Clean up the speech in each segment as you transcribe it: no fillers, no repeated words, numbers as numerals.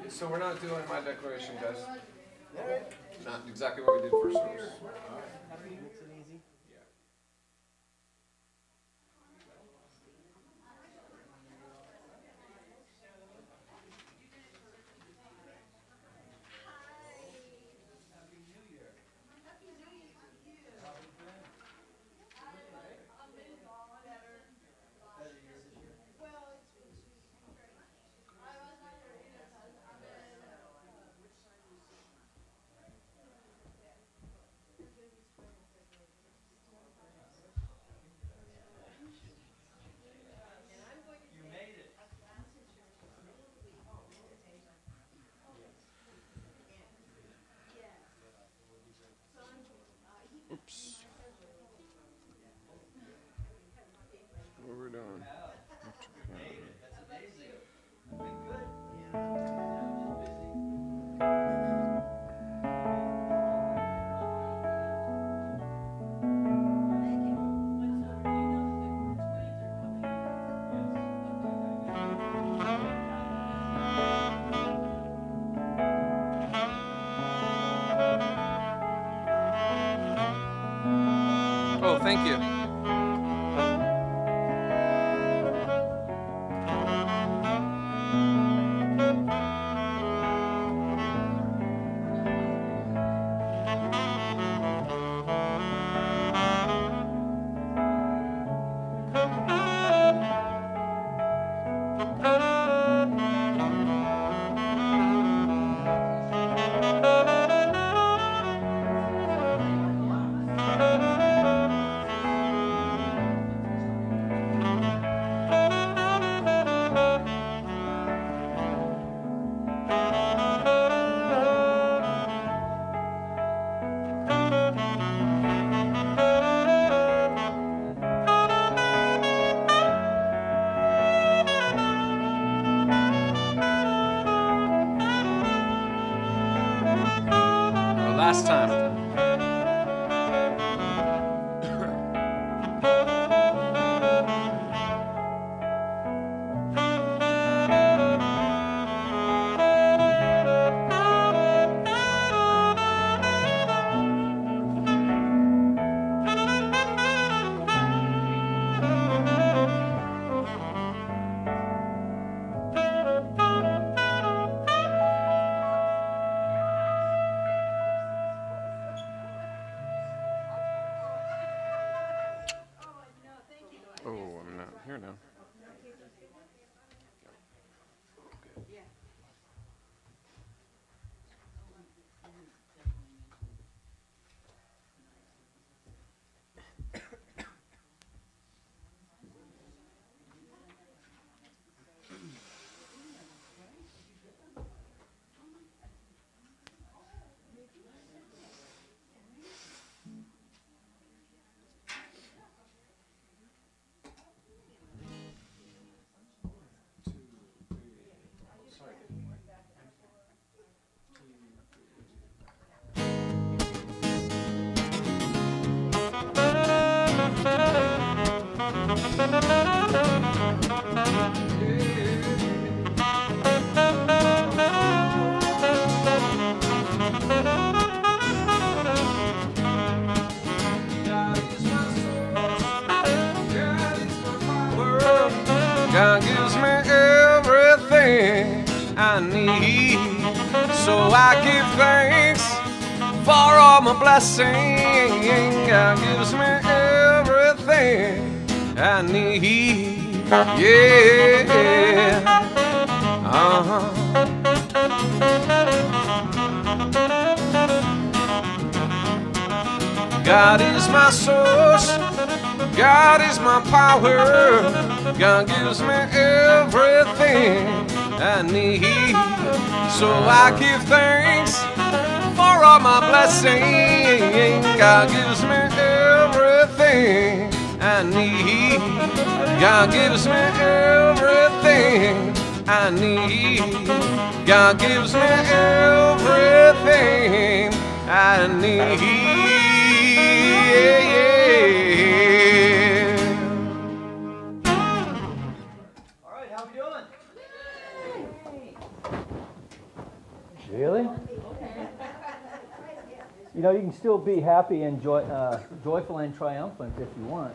So we're not doing my declaration, guys. Not exactly what we did first service. Oops. What we're doing? Oh, thank you. Last time. Oh, I'm not here now. God gives me everything I need, so I give thanks for all my blessings. God gives me everything I need, yeah. God is my source, God is my power, God gives me everything I need. So I give thanks for all my blessings. God gives me everything I need. God gives me everything I need. God gives me everything I need. Yeah, yeah. All right, how we doing? Really? You know, you can still be happy and joyful and triumphant if you want.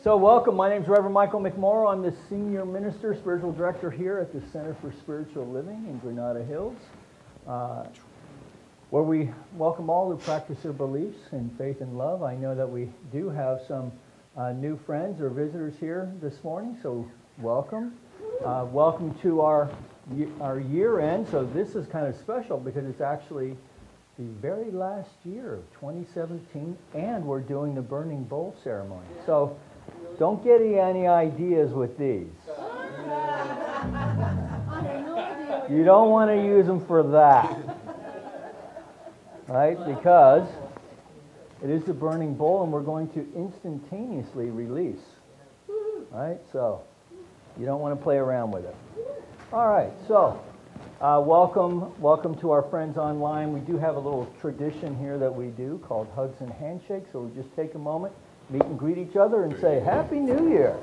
So welcome, my name is Reverend Michael McMorrow. I'm the Senior Minister, Spiritual Director here at the Center for Spiritual Living in Granada Hills, where we welcome all who practice their beliefs in faith and love. I know that we do have some new friends or visitors here this morning, so welcome. Welcome to our year end. So this is kind of special because it's actually the very last year of 2017, and we're doing the Burning Bowl ceremony. So don't get any ideas with these. You don't want to use them for that, right? Because it is the Burning Bowl, and we're going to instantaneously release, right? So you don't want to play around with it. All right, so welcome to our friends online. We do have a little tradition here that we do called Hugs and Handshakes, so we just take a moment, meet and greet each other, and say, Happy New Year!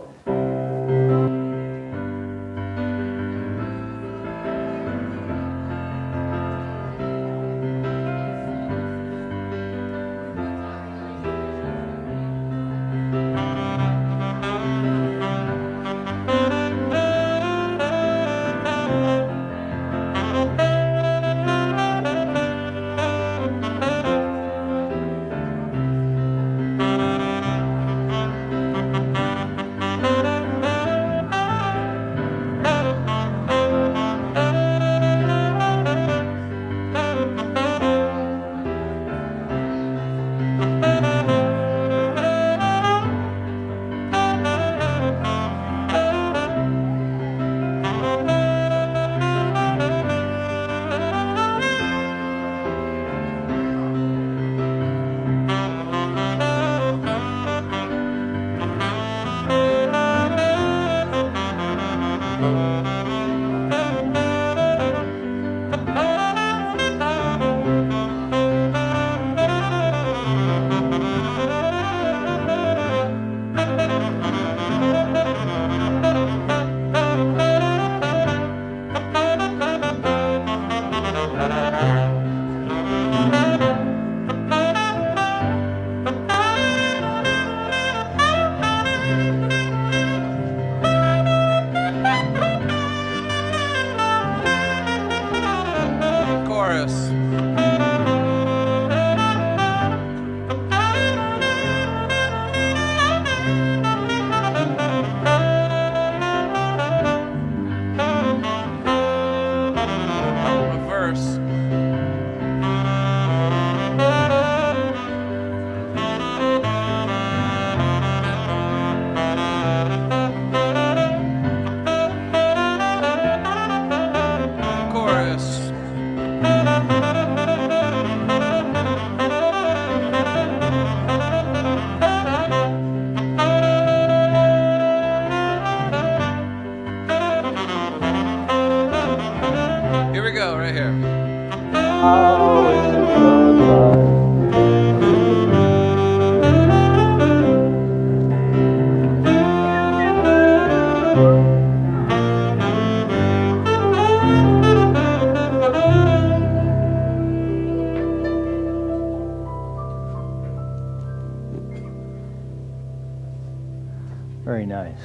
Very nice.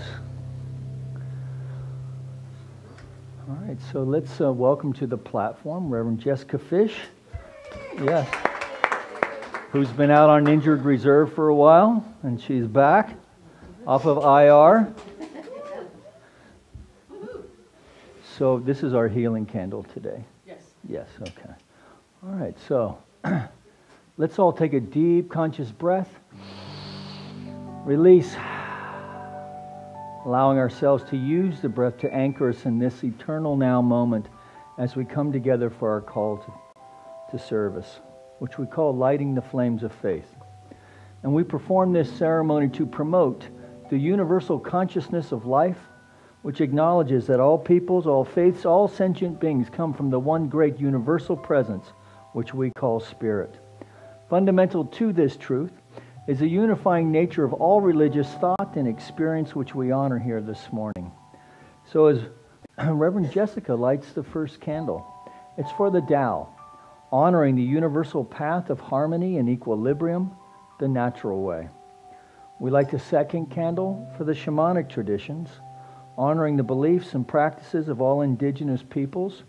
All right, so let's welcome to the platform Reverend Jessica Fish. Yes. Who's been out on injured reserve for a while, and she's back off of IR. So this is our healing candle today. Yes. Yes, okay. All right, so let's all take a deep, conscious breath. Release. allowing ourselves to use the breath to anchor us in this eternal now moment as we come together for our call to service, which we call lighting the flames of faith. And we perform this ceremony to promote the universal consciousness of life, which acknowledges that all peoples, all faiths, all sentient beings come from the one great universal presence, which we call Spirit. Fundamental to this truth is the unifying nature of all religious thought and experience, which we honor here this morning. So as Reverend Jessica lights the first candle, it's for the Tao, honoring the universal path of harmony and equilibrium, the natural way. We light the second candle for the shamanic traditions, honoring the beliefs and practices of all indigenous peoples,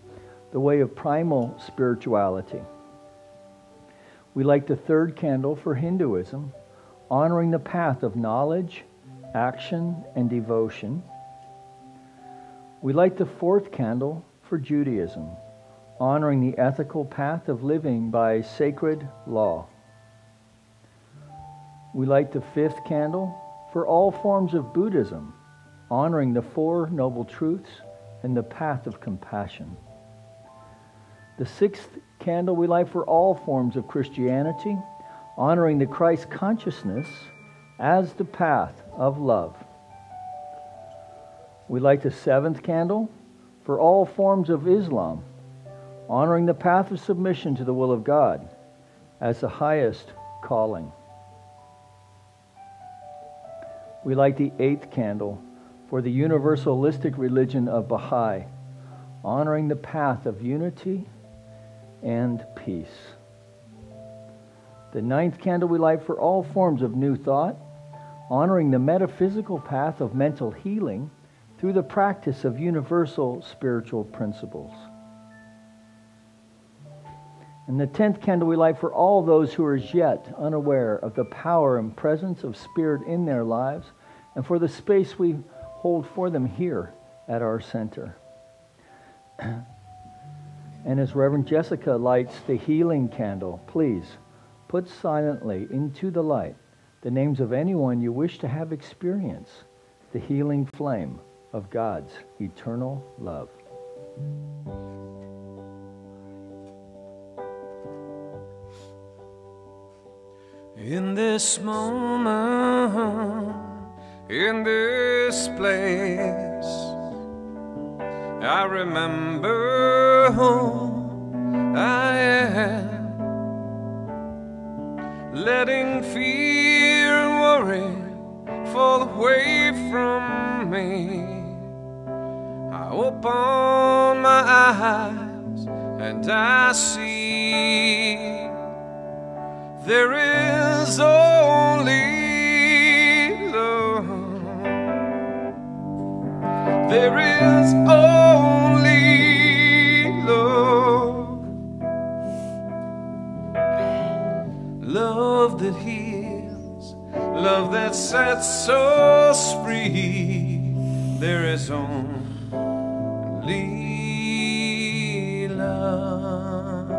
the way of primal spirituality. We light the third candle for Hinduism, honoring the path of knowledge, action, and devotion. We light the fourth candle for Judaism, honoring the ethical path of living by sacred law. We light the fifth candle for all forms of Buddhism, honoring the Four Noble Truths and the path of compassion. The sixth candle we light for all forms of Christianity, honoring the Christ consciousness as the path of love. We light the seventh candle for all forms of Islam, honoring the path of submission to the will of God as the highest calling. We light the eighth candle for the universalistic religion of Baha'i, honoring the path of unity and peace. The ninth candle we light for all forms of new thought, honoring the metaphysical path of mental healing through the practice of universal spiritual principles. And the 10th candle we light for all those who are as yet unaware of the power and presence of Spirit in their lives, and for the space we hold for them here at our center. And as Reverend Jessica lights the healing candle, please put silently into the light the names of anyone you wish to have experience the healing flame of God's eternal love. In this moment, in this place, I remember who I am, letting fear and worry fall away from me. I open my eyes and I see there is only love. There is only love. Love that heals, love that sets us free. There is only love.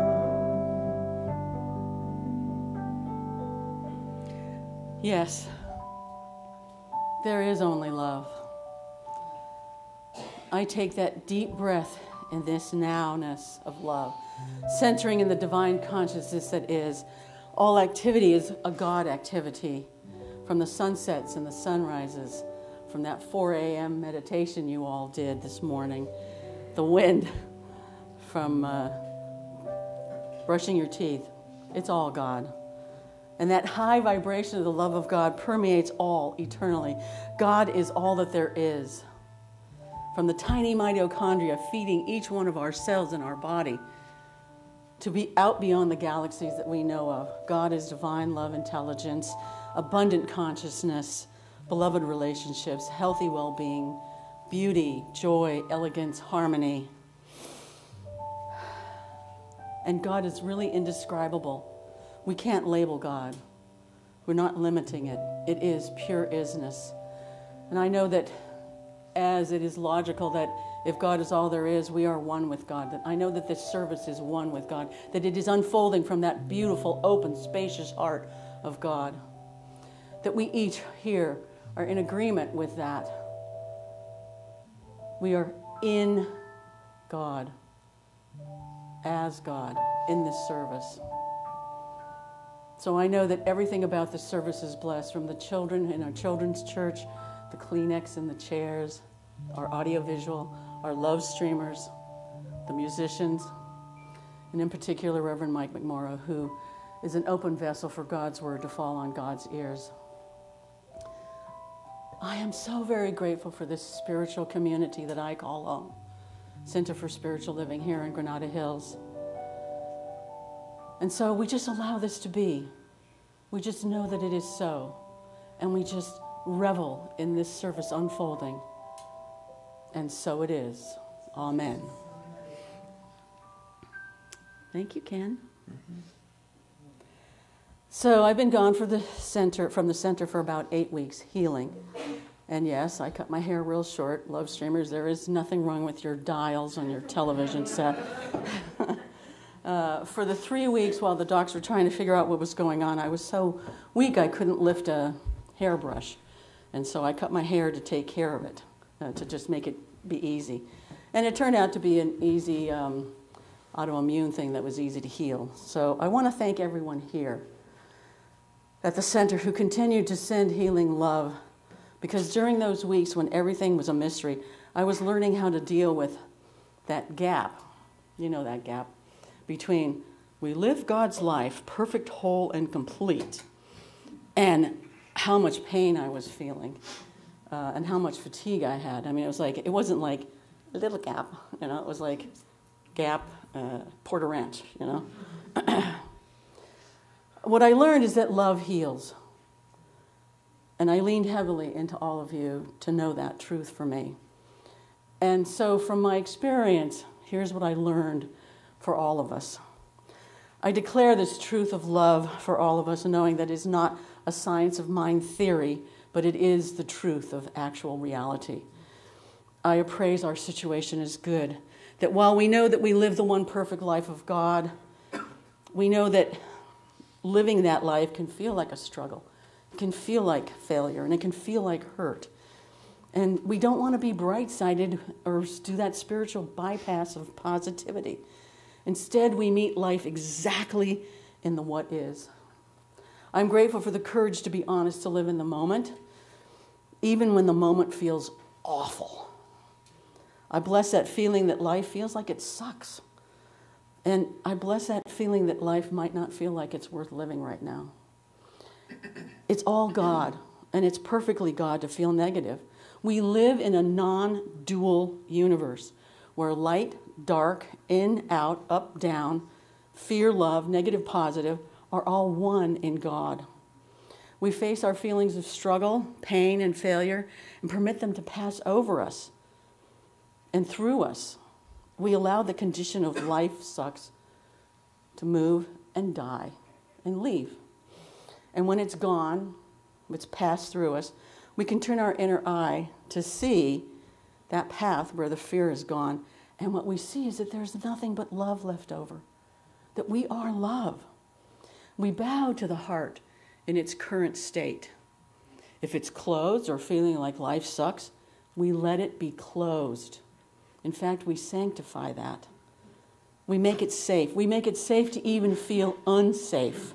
Yes, there is only love. I take that deep breath in this nowness of love, centering in the divine consciousness that is. All activity is a God activity, from the sunsets and the sunrises, from that 4 a.m. meditation you all did this morning, the wind, from brushing your teeth. It's all God. And that high vibration of the love of God permeates all eternally. God is all that there is. From the tiny mitochondria feeding each one of our cells in our body to be out beyond the galaxies that we know of. God is divine love, intelligence, abundant consciousness, beloved relationships, healthy well-being, beauty, joy, elegance, harmony. And God is really indescribable. We can't label God. We're not limiting it. It is pure isness. And I know that as it is logical that if God is all there is, we are one with God. That I know that this service is one with God. That it is unfolding from that beautiful, open, spacious heart of God. That we each here are in agreement with that. We are in God, as God, in this service. So I know that everything about this service is blessed, from the children in our children's church, the Kleenex in the chairs, our audiovisual, our love streamers, the musicians, and in particular Reverend Mike McMorrow, who is an open vessel for God's word to fall on God's ears. I am so very grateful for this spiritual community that I call home, Center for Spiritual Living here in Granada Hills. And so we just allow this to be. We just know that it is so. And we just revel in this service unfolding. And so it is. Amen. Thank you, Ken. So I've been gone from the center for about 8 weeks, healing. And yes, I cut my hair real short. Love streamers, there is nothing wrong with your dials on your television set. For the 3 weeks while the docs were trying to figure out what was going on, I was so weak I couldn't lift a hairbrush. And so I cut my hair to take care of it, to just make it be easy. And it turned out to be an easy autoimmune thing that was easy to heal. So I want to thank everyone here at the center who continued to send healing love, because during those weeks when everything was a mystery, I was learning how to deal with that gap, you know, that gap between we live God's life perfect, whole, and complete, and how much pain I was feeling and how much fatigue I had. I mean, it wasn't like a little gap, you know, it was like gap, Porter Ranch, you know. What I learned is that love heals. And I leaned heavily into all of you to know that truth for me. And so from my experience, here's what I learned for all of us. I declare this truth of love for all of us, knowing that it's not a science of mind theory, but it is the truth of actual reality. I appraise our situation as good, that while we know that we live the one perfect life of God, we know that living that life can feel like a struggle. It can feel like failure, and it can feel like hurt. And we don't want to be bright-sided or do that spiritual bypass of positivity. Instead, we meet life exactly in the what is. I'm grateful for the courage to be honest, to live in the moment, even when the moment feels awful. I bless that feeling that life feels like it sucks. And I bless that feeling that life might not feel like it's worth living right now. It's all God, and it's perfectly God to feel negative. We live in a non-dual universe where light, dark, in, out, up, down, fear, love, negative, positive are all one in God. We face our feelings of struggle, pain, and failure and permit them to pass over us and through us. We allow the condition of life sucks to move and die and leave. And when it's gone, it's passed through us, we can turn our inner eye to see that path where the fear is gone. And what we see is that there's nothing but love left over, that we are love. We bow to the heart in its current state. If it's closed or feeling like life sucks, we let it be closed. In fact, we sanctify that. We make it safe. We make it safe to even feel unsafe.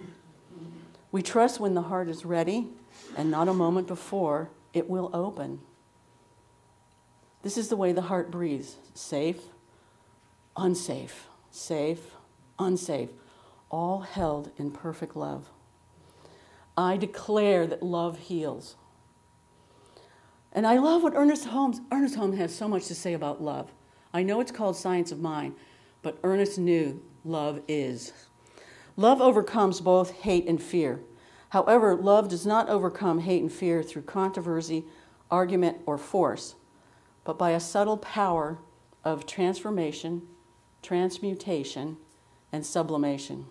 We trust when the heart is ready, and not a moment before, it will open. This is the way the heart breathes. Safe, unsafe, safe, unsafe, all held in perfect love. I declare that love heals. And I love what Ernest Holmes has so much to say about love. I know it's called Science of Mind, but Ernest knew love is. Love overcomes both hate and fear. However, love does not overcome hate and fear through controversy, argument, or force, but by a subtle power of transformation, transmutation, and sublimation.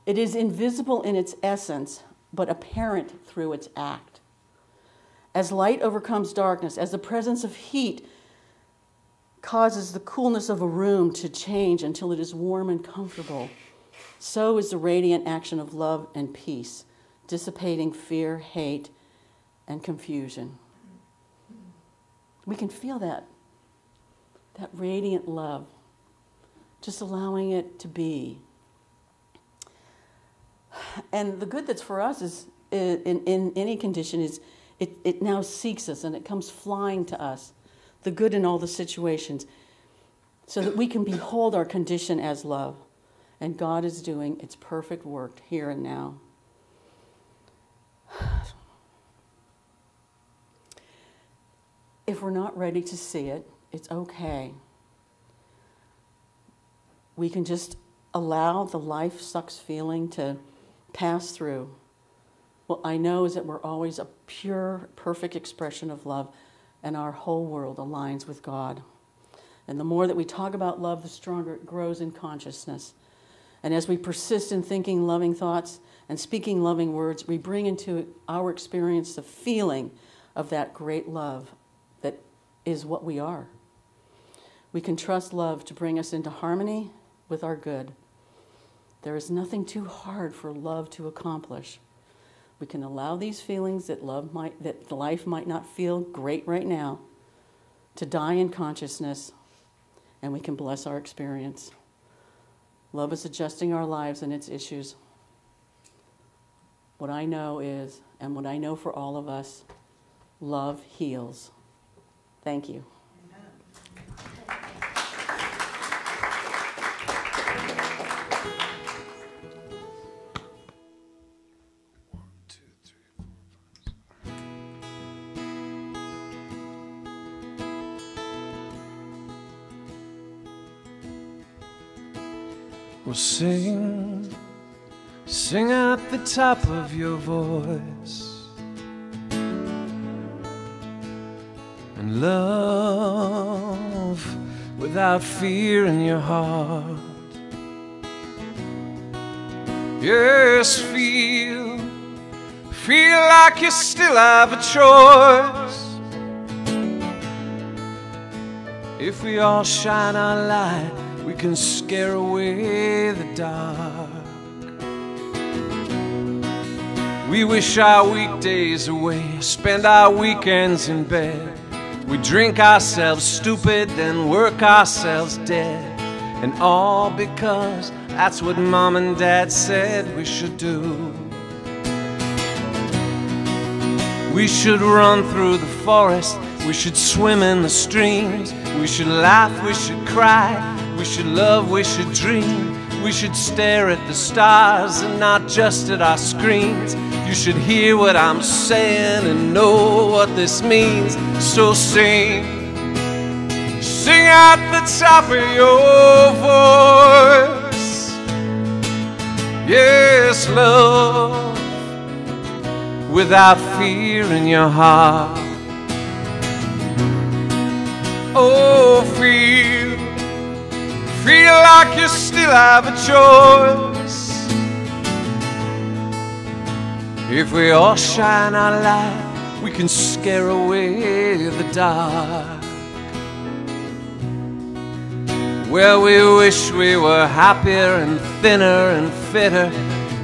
It is invisible in its essence, but apparent through its act. As light overcomes darkness, as the presence of heat causes the coolness of a room to change until it is warm and comfortable, so is the radiant action of love and peace, dissipating fear, hate, and confusion. We can feel that that radiant love, just allowing it to be. And the good that's for us is, in any condition, is it now seeks us and it comes flying to us, the good in all the situations, so that we can behold our condition as love. And God is doing its perfect work here and now. If we're not ready to see it, it's okay. We can just allow the life sucks feeling to pass through. What I know is that we're always a pure, perfect expression of love, and our whole world aligns with God. And the more that we talk about love, the stronger it grows in consciousness. And as we persist in thinking loving thoughts and speaking loving words, we bring into our experience the feeling of that great love that is what we are. We can trust love to bring us into harmony with our good. There is nothing too hard for love to accomplish. We can allow these feelings that life might not feel great right now to die in consciousness, and we can bless our experience. Love is adjusting our lives and its issues. What I know is, and what I know for all of us, love heals. Thank you. Well, sing at the top of your voice, and love without fear in your heart. Yes, feel like you still have a choice. If we all shine our light, we can scare away the dark. We wish our weekdays away, spend our weekends in bed. We drink ourselves stupid, then work ourselves dead. And all because that's what Mom and Dad said we should do. We should run through the forest, we should swim in the streams, we should laugh, we should cry, we should love, we should dream. We should stare at the stars and not just at our screens. You should hear what I'm saying and know what this means. So sing at the top of your voice. Yes, love without fear in your heart. Oh, feel like you still have a choice. If we all shine our light, we can scare away the dark. Well, we wish we were happier and thinner and fitter.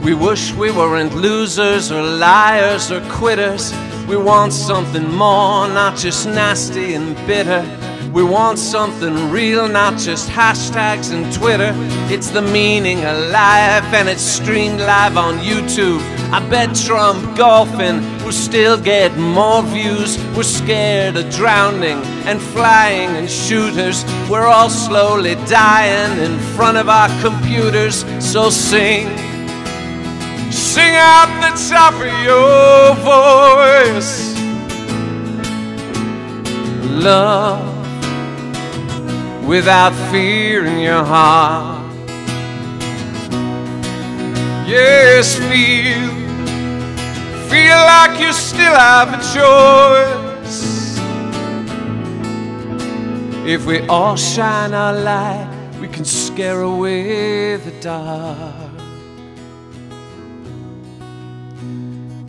We wish we weren't losers or liars or quitters. We want something more, not just nasty and bitter. We want something real, not just hashtags and Twitter. It's the meaning of life, and it's streamed live on YouTube. I bet Trump golfing will still get more views. We're scared of drowning and flying and shooters. We're all slowly dying in front of our computers. So sing out the top of your voice. Love without fear in your heart. Yes, feel like you still have a choice. If we all shine our light, we can scare away the dark.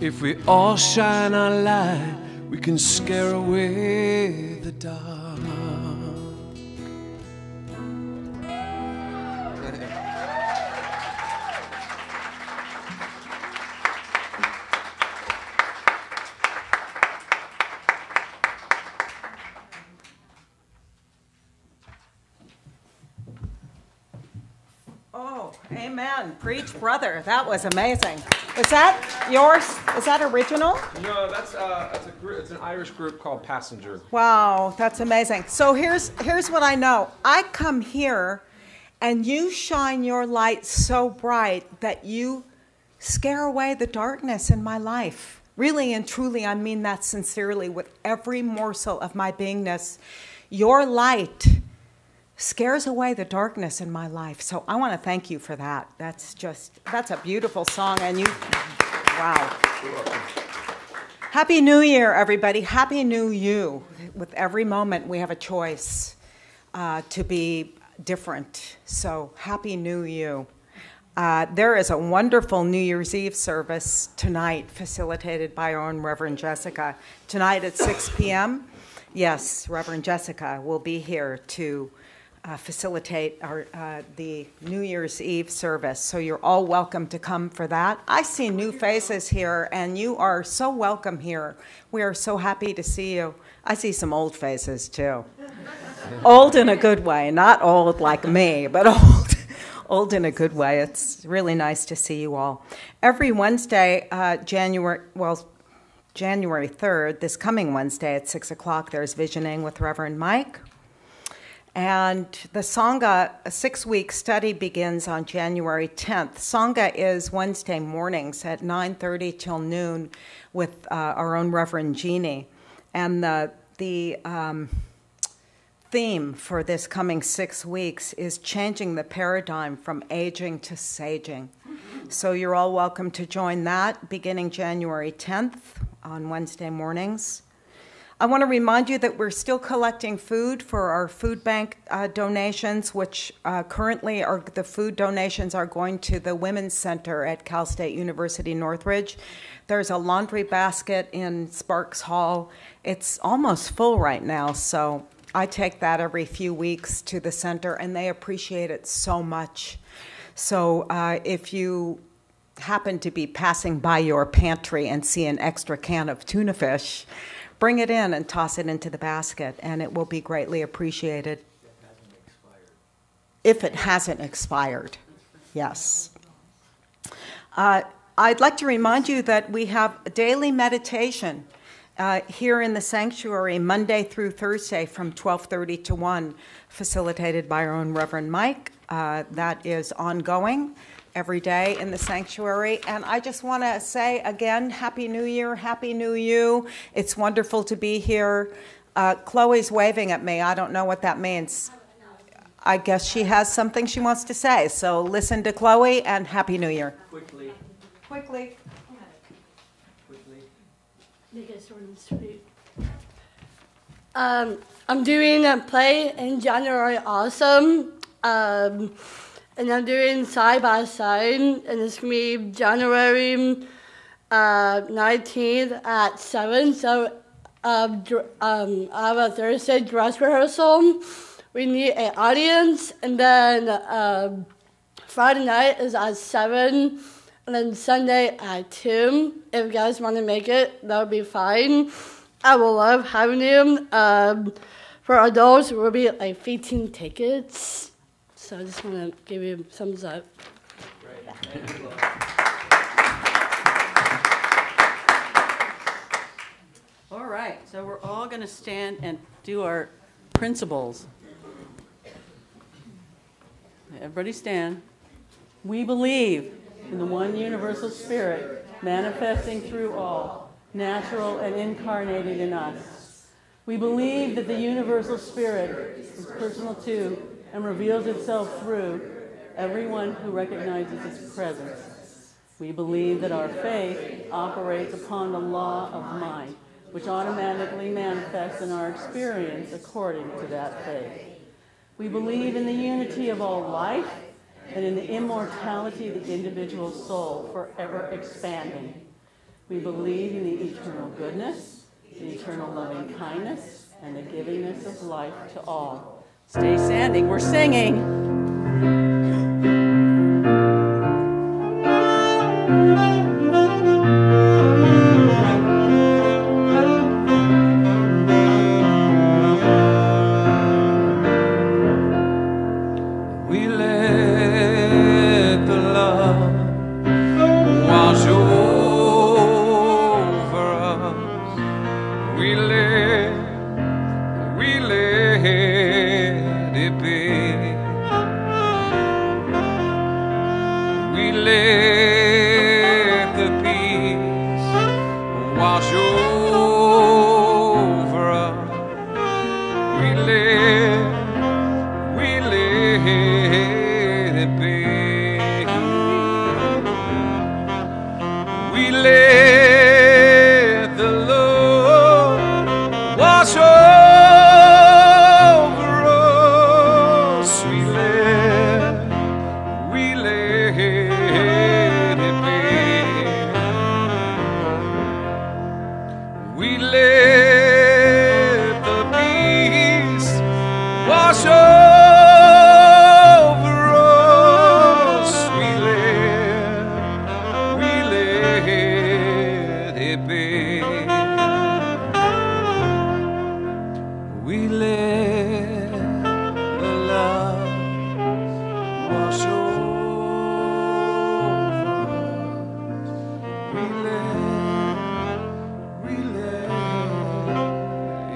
If we all shine our light, we can scare away the dark. Oh, amen. Preach, brother. That was amazing. Was that yours? Is that original? No, that's a group. It's an Irish group called Passenger. Wow, that's amazing. So here's what I know. I come here, and you shine your light so bright that you scare away the darkness in my life. Really and truly, I mean that sincerely with every morsel of my beingness. Your light scares away the darkness in my life. So I want to thank you for that. That's a beautiful song. And wow. Happy New Year, everybody. Happy New You. With every moment, we have a choice to be different. So Happy New You. There is a wonderful New Year's Eve service tonight facilitated by our own Reverend Jessica. Tonight at 6 p.m., yes, Reverend Jessica will be here to facilitate the New Year's Eve service. So you're all welcome to come for that. I see new faces here, and you are so welcome here. We are so happy to see you. I see some old faces, too. Old in a good way, not old like me, but old in a good way. It's really nice to see you all. Every Wednesday, January 3rd, this coming Wednesday at 6 o'clock, there's Visioning with Reverend Mike. And the Sangha, a 6-week study begins on January 10th. Sangha is Wednesday mornings at 9:30 till noon with our own Reverend Jeannie. And the theme for this coming 6 weeks is changing the paradigm from aging to saging. So you're all welcome to join that beginning January 10th on Wednesday mornings. I want to remind you that we're still collecting food for our food bank donations, which currently the food donations are going to the Women's Center at Cal State University Northridge. There's a laundry basket in Sparks Hall. It's almost full right now, so I take that every few weeks to the center, and they appreciate it so much. So if you happen to be passing by your pantry and see an extra can of tuna fish, bring it in and toss it into the basket, and it will be greatly appreciated. If it hasn't expired, yes. I'd like to remind you that we have daily meditation here in the sanctuary Monday through Thursday from 12:30 to 1, facilitated by our own Reverend Mike. That is ongoing every day in the sanctuary. And I just want to say again, Happy New Year, Happy New You. It's wonderful to be here. Chloe's waving at me. I don't know what that means. I guess she has something she wants to say. So listen to Chloe, and Happy New Year. Quickly. Make it short and sweet. I'm doing a play in January Awesome. And I'm doing Side by Side, and it's going to be January 19th at 7. So I have a Thursday dress rehearsal. We need an audience, and then Friday night is at 7, and then Sunday at 2. If you guys want to make it, that would be fine. I will love having you. For adults, it will be like 15 tickets. So I just want to give you a thumbs up. Great. All right, so we're all going to stand and do our principles. Everybody stand. We believe in the one universal spirit, manifesting through all, natural and incarnated in us. We believe that the universal spirit is personal to and reveals itself through everyone who recognizes its presence. We believe that our faith operates upon the law of mind, which automatically manifests in our experience according to that faith. We believe in the unity of all life and in the immortality of the individual soul forever expanding. We believe in the eternal goodness, the eternal loving kindness, and the givingness of life to all. Stay standing. We're singing. We live let the peace wash over us. We let it be. We let the Lord wash over us. We let it be. We let the peace wash over us. We let it be. We let the love wash over us. We let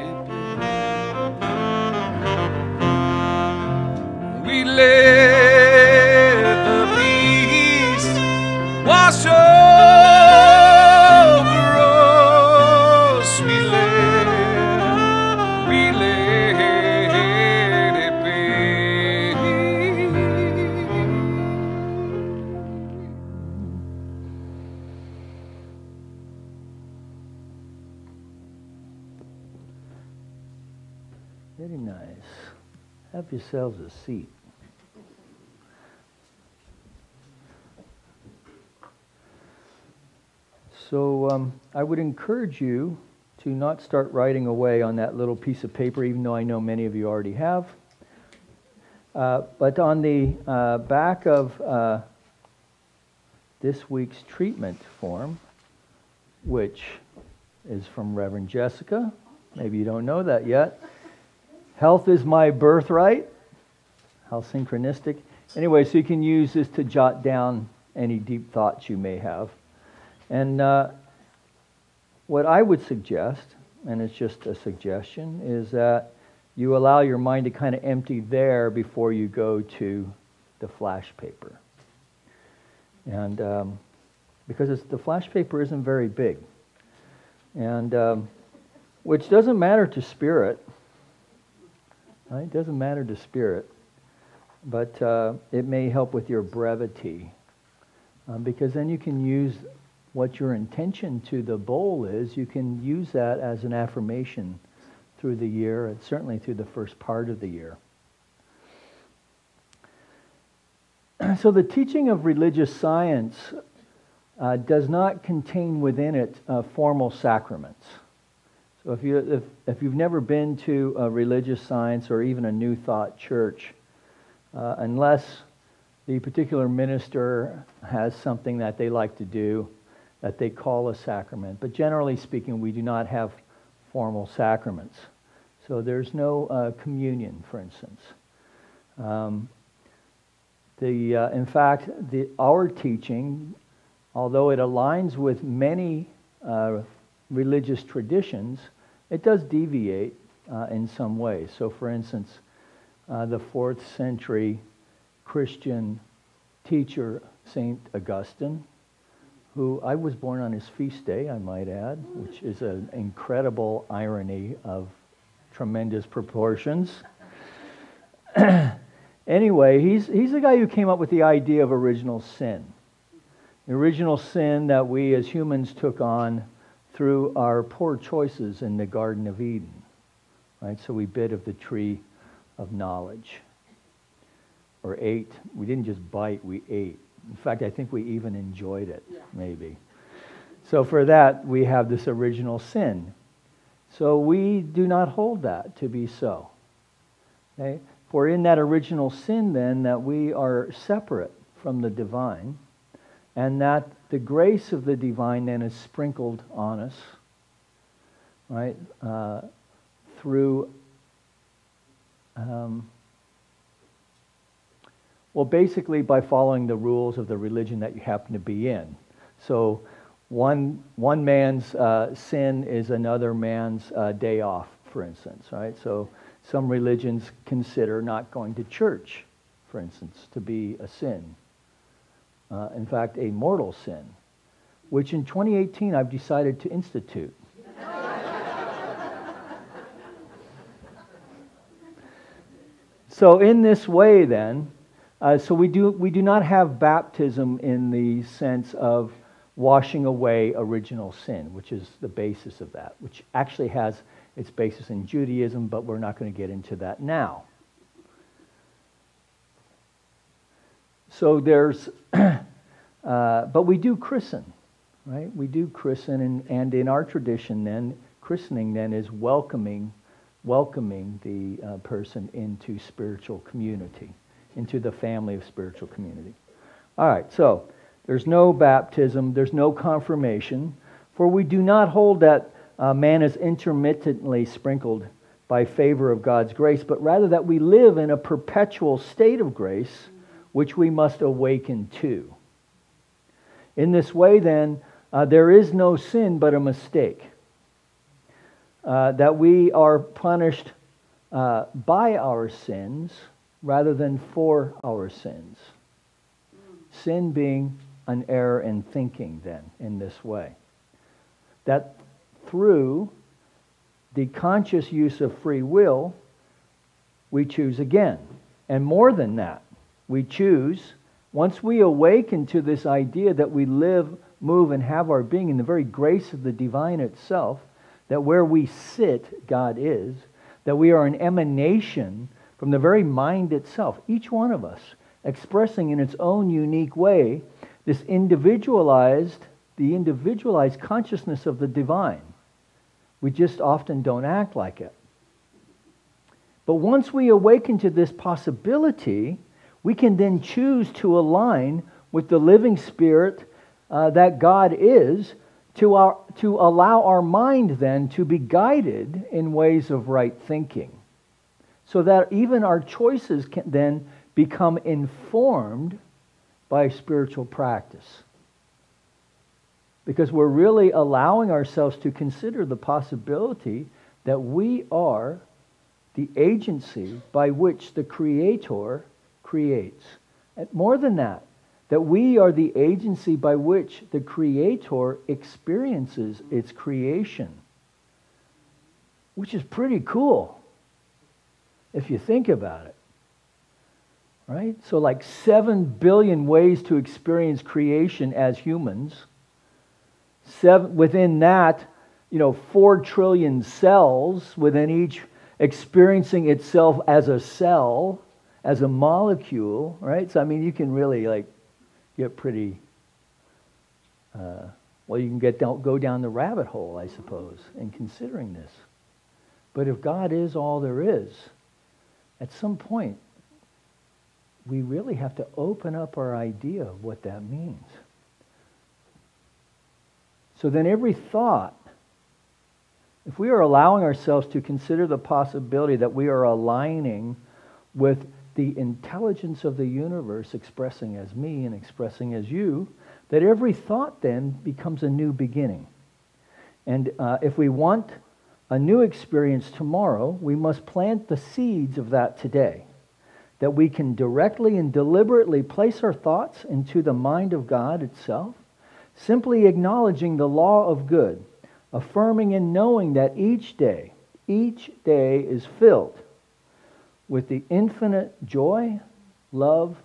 it be. We let the peace wash over us. We let it be. Very nice. Have yourselves a seat. So I would encourage you to not start writing away on that little piece of paper, even though I know many of you already have. But on the back of this week's treatment form, which is from Reverend Jessica, maybe you don't know that yet. Health is my birthright. How synchronistic. Anyway, so you can use this to jot down any deep thoughts you may have. And what I would suggest, and it's just a suggestion, is that you allow your mind to kind of empty there before you go to the flash paper. And because the flash paper isn't very big. And which doesn't matter to spirit. Right? It doesn't matter to spirit. But it may help with your brevity. Because then you can use what your intention to the bowl is. You can use that as an affirmation through the year, and certainly through the first part of the year. So the teaching of religious science does not contain within it formal sacraments. So if you've never been to a religious science or even a New Thought church, unless the particular minister has something that they like to do that they call a sacrament. But generally speaking, we do not have formal sacraments. So there's no communion, for instance. In fact, our teaching, although it aligns with many religious traditions, it does deviate in some ways. So for instance, the 4th century Christian teacher, St. Augustine, who I was born on his feast day, I might add, which is an incredible irony of tremendous proportions. Anyway, he's the guy who came up with the idea of original sin. The original sin that we as humans took on through our poor choices in the Garden of Eden. Right? So we bit of the tree of knowledge. Or ate. We didn't just bite, we ate. In fact, I think we even enjoyed it, maybe. So for that, we have this original sin. So we do not hold that to be so. Okay? For in that original sin, then, that we are separate from the divine, and that the grace of the divine then is sprinkled on us, right, through, well, basically by following the rules of the religion that you happen to be in. So one man's sin is another man's day off, for instance, right? So some religions consider not going to church, for instance, to be a sin. In fact, a mortal sin, which in 2018 I've decided to institute. So in this way then, so we do not have baptism in the sense of washing away original sin, which is the basis of that, which actually has its basis in Judaism, but we're not going to get into that now. So there's, but we do christen, right? We do christen, and in our tradition then, christening then is welcoming the person into spiritual community, into the family of spiritual community. All right, so there's no baptism, there's no confirmation, for we do not hold that man is intermittently sprinkled by favor of God's grace, but rather that we live in a perpetual state of grace, which we must awaken to. In this way, then, there is no sin but a mistake. That we are punished by our sins rather than for our sins. Sin being an error in thinking, then, in this way. That through the conscious use of free will, we choose again. And more than that, we choose, once we awaken to this idea that we live, move, and have our being in the very grace of the divine itself, that where we sit, God is, that we are an emanation from the very mind itself, each one of us, expressing in its own unique way this individualized consciousness of the divine. We just often don't act like it. But once we awaken to this possibility, we can then choose to align with the living spirit that God is, to allow our mind then to be guided in ways of right thinking, so that even our choices can then become informed by spiritual practice. Because we're really allowing ourselves to consider the possibility that we are the agency by which the Creator creates. And more than that we are the agency by which the Creator experiences its creation. Which is pretty cool, if you think about it. Right? So like 7 billion ways to experience creation as humans. Within that, 4 trillion cells, within each experiencing itself as a cell, as a molecule, right? So, you can really get pretty, you can go down the rabbit hole, I suppose, in considering this. But if God is all there is, at some point, we really have to open up our idea of what that means. So then every thought, if we are allowing ourselves to consider the possibility that we are aligning with the intelligence of the universe expressing as me and expressing as you, that every thought then becomes a new beginning. And if we want a new experience tomorrow, we must plant the seeds of that today, that we can directly and deliberately place our thoughts into the mind of God itself, simply acknowledging the law of good, affirming and knowing that each day is filled with the infinite joy, love,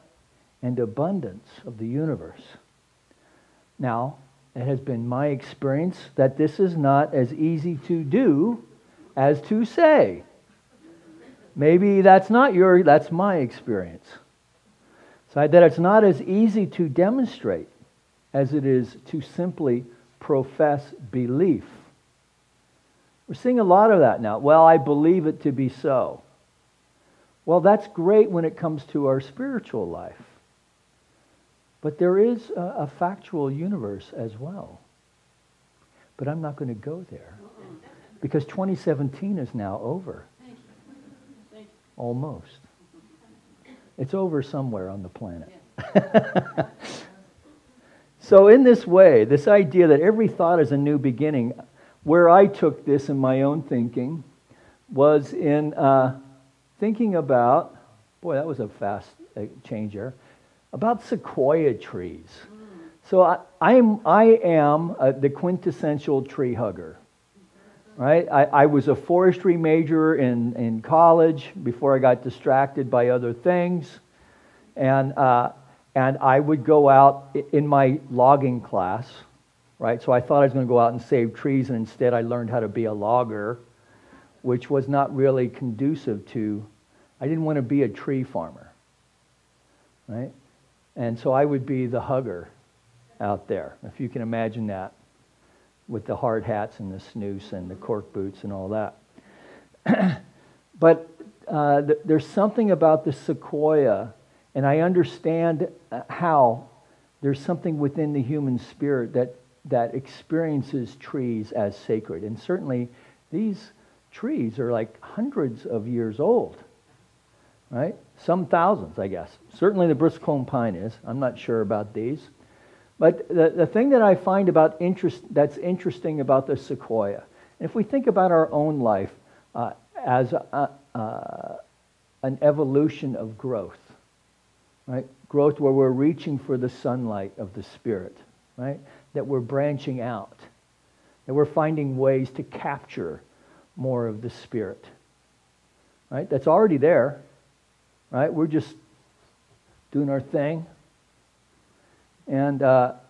and abundance of the universe. Now, it has been my experience that this is not as easy to do as to say. Maybe that's my experience. So that it's not as easy to demonstrate as it is to simply profess belief. We're seeing a lot of that now. Well, I believe it to be so. Well, that's great when it comes to our spiritual life. But there is a factual universe as well. But I'm not going to go there. Because 2017 is now over. Almost. It's over somewhere on the planet. So in this way, this idea that every thought is a new beginning, where I took this in my own thinking was in thinking about, boy, that was a fast change there. about sequoia trees. So I am the quintessential tree hugger, right? I was a forestry major in college before I got distracted by other things, and I would go out in my logging class, right? So I thought I was going to go out and save trees, and instead I learned how to be a logger, which was not really conducive to. I didn't want to be a tree farmer, right? And so I would be the hugger out there, if you can imagine that, with the hard hats and the snooze and the cork boots and all that. But there's something about the sequoia, and I understand how there's something within the human spirit that experiences trees as sacred. And certainly these trees are like hundreds of years old, right? Some thousands, I guess. Certainly the bristlecone pine is. I'm not sure about these. But the thing that I find that's interesting about the sequoia, and if we think about our own life as an evolution of growth, right? Growth where we're reaching for the sunlight of the Spirit, right? That we're branching out, that we're finding ways to capture more of the Spirit, right? That's already there, right? We're just doing our thing. And but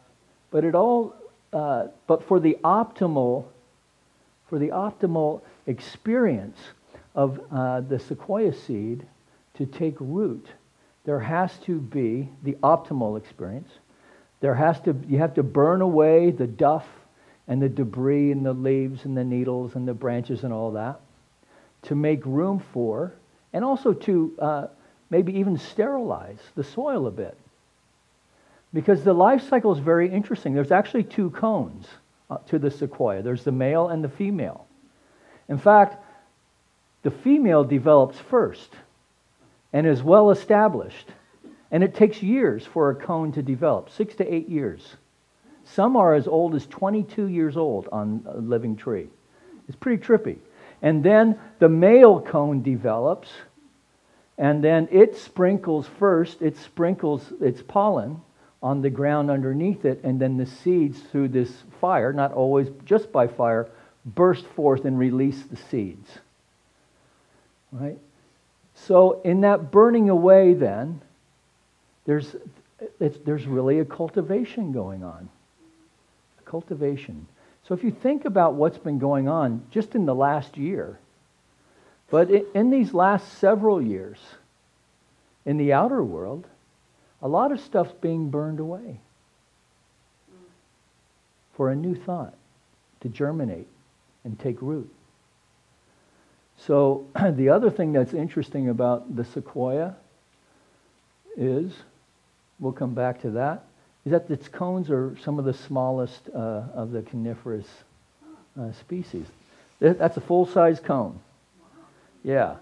for the optimal experience of the sequoia seed to take root, there has to be the optimal experience. You have to burn away the duff and the debris and the leaves and the needles and the branches and all that to make room for, and also to maybe even sterilize the soil a bit. Because the life cycle is very interesting. There's actually two cones to the sequoia. There's the male and the female. In fact, the female develops first and is well established. And it takes years for a cone to develop, 6 to 8 years. Some are as old as 22 years old on a living tree. It's pretty trippy. And then the male cone develops, and then it sprinkles its pollen on the ground underneath it, and then the seeds through this fire, not always just by fire, burst forth and release the seeds. Right? So in that burning away then, there's really a cultivation going on. A cultivation. So if you think about what's been going on just in the last year, but in these last several years, in the outer world, a lot of stuff's being burned away for a new thought to germinate and take root. So the other thing that's interesting about the sequoia is, we'll come back to that, is that its cones are some of the smallest of the coniferous species. That's a full-size cone. Yeah.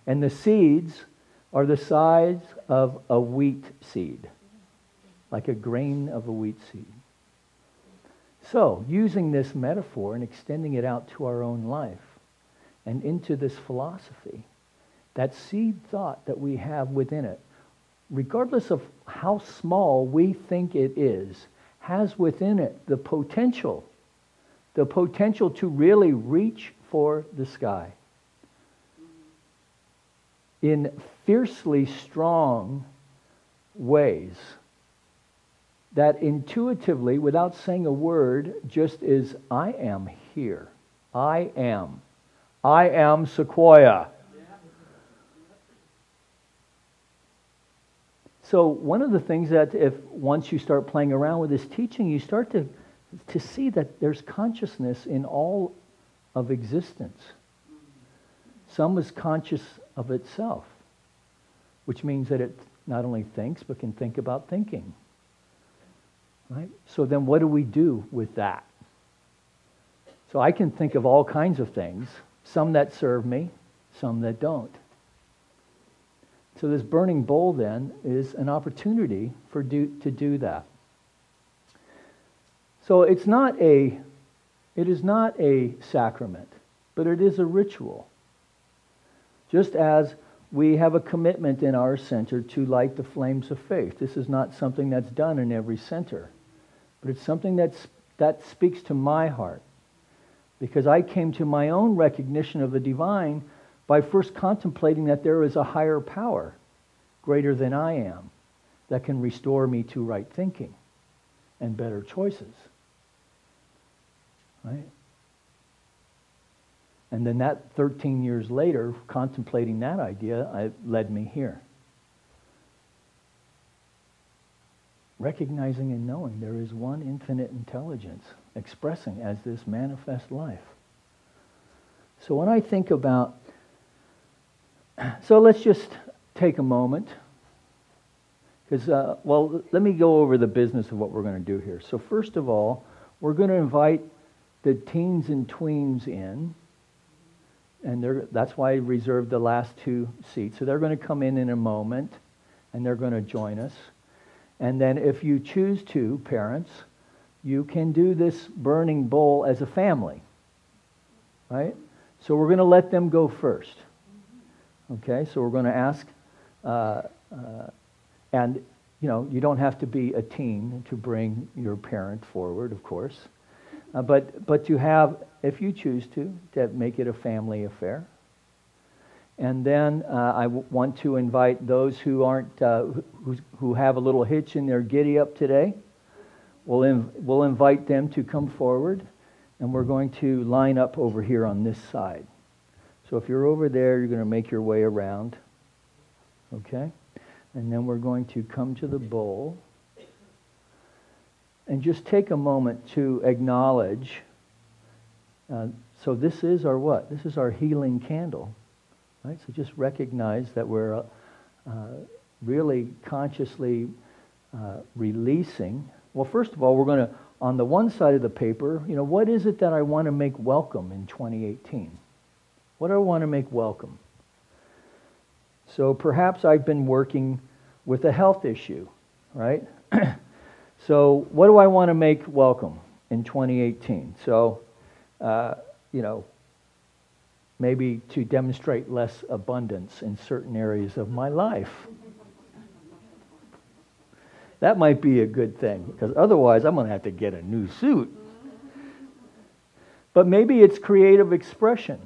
And the seeds are the size of a wheat seed, like a grain of a wheat seed. So, using this metaphor and extending it out to our own life and into this philosophy, that seed thought that we have within it, regardless of how small we think it is, has within it the potential to really reach for the sky in fiercely strong ways that intuitively, without saying a word, just is, I am here. I am sequoia. So one of the things that once you start playing around with this teaching, you start to see that there's consciousness in all of existence. Some is conscious of itself, which means that it not only thinks, but can think about thinking. Right? So then what do we do with that? So I can think of all kinds of things, some that serve me, some that don't. So this burning bowl then is an opportunity to do that. So it is not a sacrament, but it is a ritual. Just as we have a commitment in our center to light the flames of faith. This is not something that's done in every center, but it's something that speaks to my heart, because I came to my own recognition of the divine by first contemplating that there is a higher power, greater than I am, that can restore me to right thinking and better choices. Right? And then that 13 years later, contemplating that idea, led me here. Recognizing and knowing there is one infinite intelligence expressing as this manifest life. So when I think about, so let's just take a moment, because, let me go over the business of what we're going to do here. So first of all, we're going to invite the teens and tweens in, and that's why I reserved the last 2 seats. So they're going to come in a moment, and they're going to join us. And then if you choose to, parents, you can do this burning bowl as a family, right? So we're going to let them go first. Okay, so we're going to ask, and you don't have to be a teen to bring your parent forward, of course, but to have, if you choose to make it a family affair. And then I want to invite those who aren't, who have a little hitch in their giddy up today. We'll invite them to come forward, and we're going to line up over here on this side. So if you're over there, you're going to make your way around, okay? And then we're going to come to the bowl and just take a moment to acknowledge. So this is our what? This is our healing candle, right? So just recognize that we're really consciously releasing. Well, first of all, we're going to, on the one side of the paper, what is it that I want to make welcome in 2018? What do I want to make welcome? So perhaps I've been working with a health issue, right? So what do I want to make welcome in 2018? So, maybe to demonstrate less abundance in certain areas of my life. That might be a good thing, because otherwise I'm going to have to get a new suit. But maybe it's creative expression,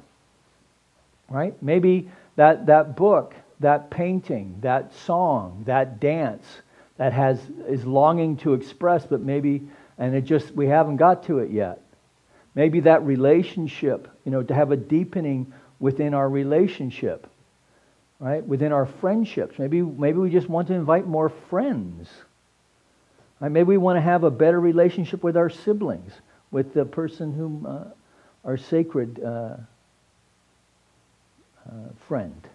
right? Maybe that book, that painting, that song, that dance that is longing to express, but maybe, and we haven't got to it yet. Maybe that relationship, to have a deepening within our relationship, right? Within our friendships. Maybe we just want to invite more friends. Right? Maybe we want to have a better relationship with our siblings, with the person whom our sacred friend,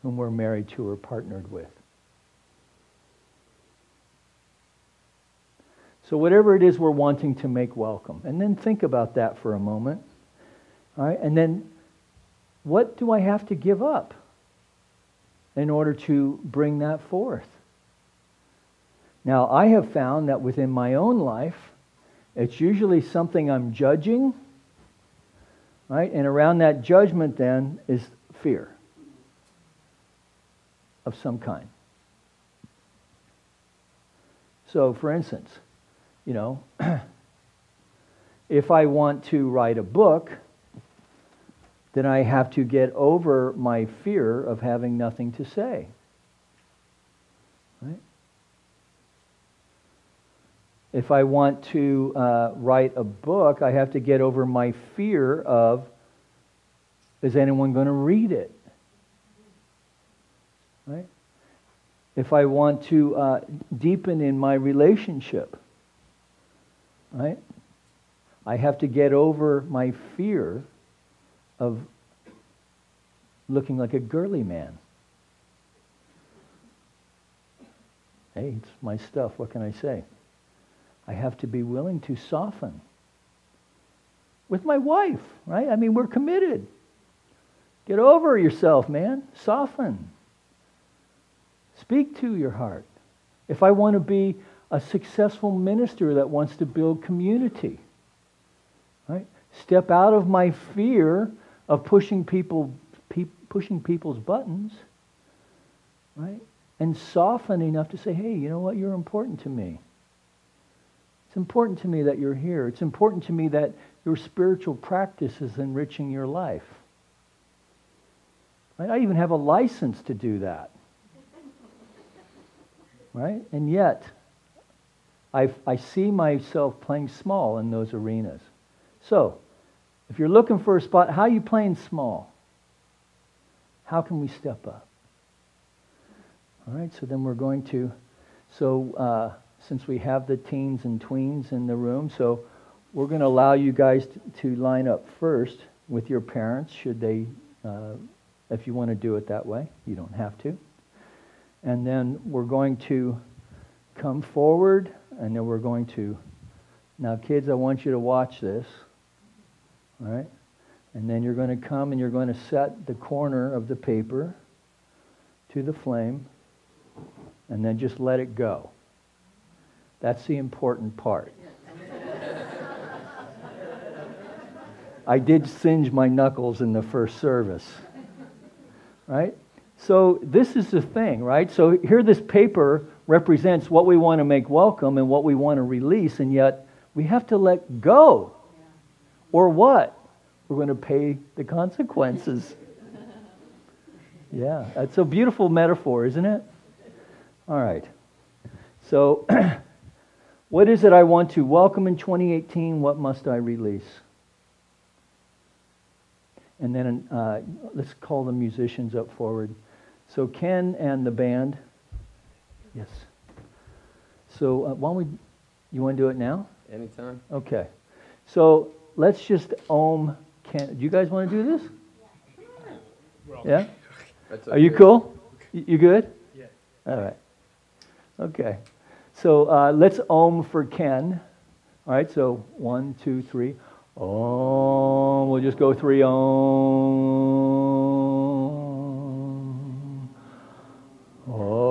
whom we're married to or partnered with. So whatever it is we're wanting to make welcome. And then think about that for a moment. All right? And then what do I have to give up in order to bring that forth? Now, I have found that within my own life, it's usually something I'm judging, right? And around that judgment then is fear of some kind. So, for instance, if I want to write a book, then I have to get over my fear of having nothing to say. Right? If I want to write a book, I have to get over my fear of, is anyone going to read it? Right? If I want to deepen in my relationship, right? I have to get over my fear of looking like a girly man. Hey, it's my stuff. What can I say? I have to be willing to soften with my wife, right? I mean, we're committed. Get over yourself, man. Soften. Speak to your heart. If I want to be a successful minister that wants to build community, right? Step out of my fear of pushing people's buttons right? And soften enough to say, hey, you know what? You're important to me. It's important to me that you're here. It's important to me that your spiritual practice is enriching your life. Right? I even have a license to do that. Right? And yet, I see myself playing small in those arenas. So, if you're looking for a spot, how are you playing small? How can we step up? All right, so then we're going to, since we have the teens and tweens in the room, so we're going to allow you guys to line up first with your parents, should they, if you want to do it that way. You don't have to. And then we're going to come forward, and then we're going to, now kids, I want you to watch this, all right? And then you're going to come and you're going to set the corner of the paper to the flame, and then just let it go. That's the important part. I did singe my knuckles in the first service, right? So this is the thing, right? So here this paper represents what we want to make welcome and what we want to release, and yet we have to let go. Or what? We're going to pay the consequences. Yeah, that's a beautiful metaphor, isn't it? All right. So what is it I want to welcome in 2018? What must I release? And then let's call the musicians up forward. So Ken and the band. Yes. So why don't we, you want to do it now? Anytime. Okay. So let's just Ken. Do you guys want to do this? Yeah? That's Are you okay. cool? You good? Yeah. All right. Okay. So let's for Ken. All right, so 1, 2, 3. Om. We'll just go 3 Om. Om.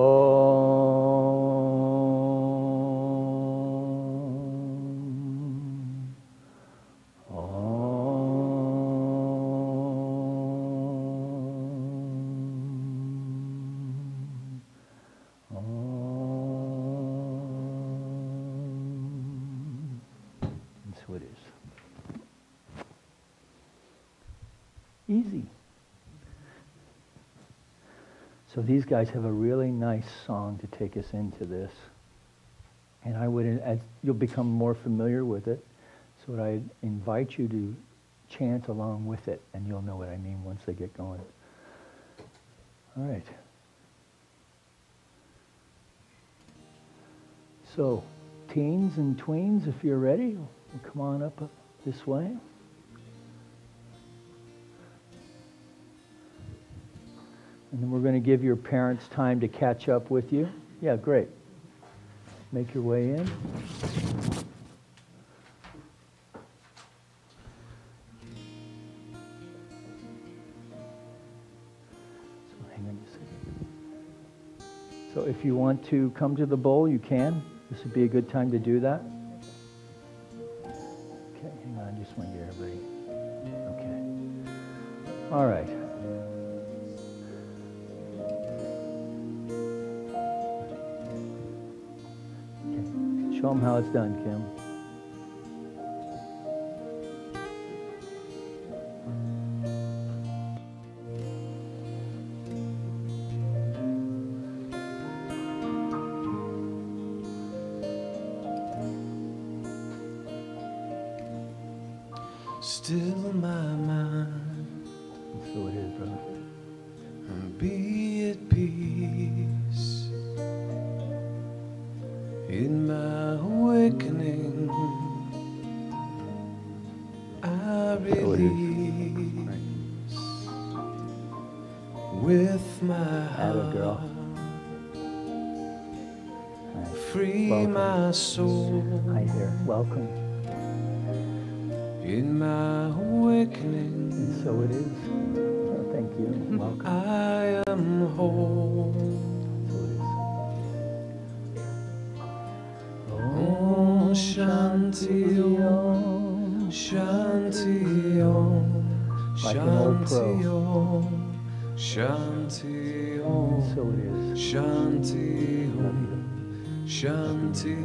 That's what it is. Easy. So these guys have a really nice song to take us into this. And I would, as you'll become more familiar with it, so I invite you to chant along with it, and you'll know what I mean once they get going. All right. So, teens and tweens, if you're ready, come on up this way. And then we're going to give your parents time to catch up with you. Yeah, great. Make your way in. So hang on just a second. So if you want to come to the bowl, you can. This would be a good time to do that. Okay, hang on, just want to get everybody. Okay. All right. Show them how it's done, Kim. Still my mind, So it is, brother. and be at peace. In my awakening, I So it is. release with my Atta girl. heart, Right. free Welcome. my soul. Hi there. Welcome. In my awakening, And so it is. Oh, thank you. Welcome. I am whole. So it is. Om Shanti Om Shanti Om Like an old pro. Shanti Om Shanti Om. So it is. Shanti Om. Shanti.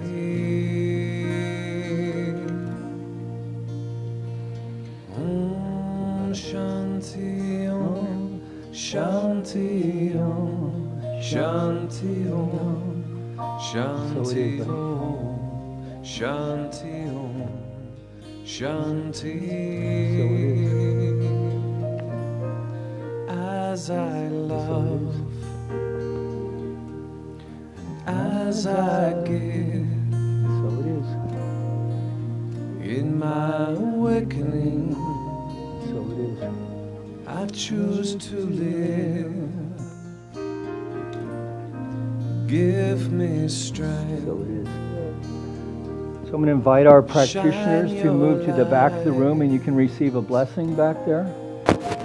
Om Shanti Om. Shanti Om. Shanti Om. Shanti Om. Shanti Om. Shanti. As I love, as I give, So it is. in my awakening, So it is. I choose to live. Give me strength. So it is. So I'm going to invite our practitioners to move to the back of the room, and you can receive a blessing back there.